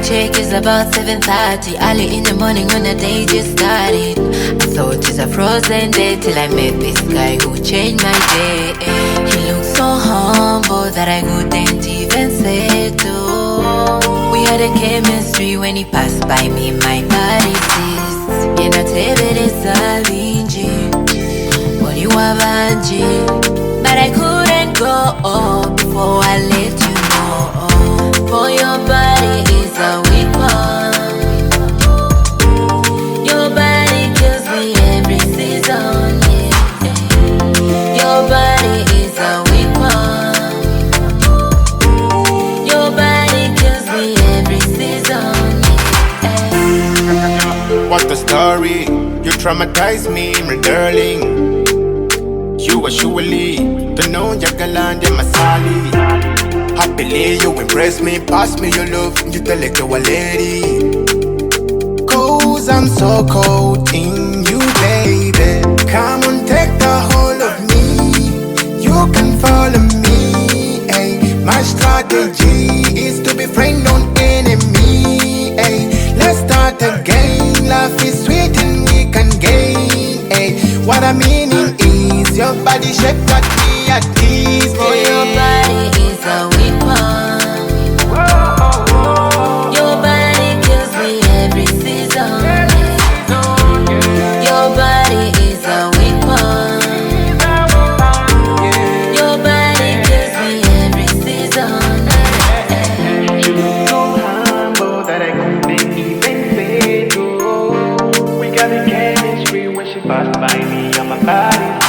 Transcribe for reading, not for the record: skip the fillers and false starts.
check is about 7:30. Early in the morning when the day just started. I thought it's a frozen day till I met this guy who changed my day. He looked so humble that I couldn't even settle. We had a chemistry when he passed by me, my body says yenatebereza binji oli wabanji, but I couldn't go before I let you know. For your body is a weapon. Your body kills me every season, yeah. Your body is a weapon. Your body kills me every season, yeah. What's the story? You traumatized me, my darling. You were surely the known Jagaland and Masali. Happily you impress me, pass me your love, you tell like a lady. Cause I'm so cold in you, baby. Come on, take the whole of me. You can follow me, ay. My strategy is to be friend, not enemy, ay. Let's start again, life is sweet and we can gain, ay. What I meaning is your body shape got me at ease, for your body is a weapon. Your body kills me every season, your body is a weapon. Your body kills me every season. You look so humble that I couldn't even say no. We got a chemistry when she passed by me on my body.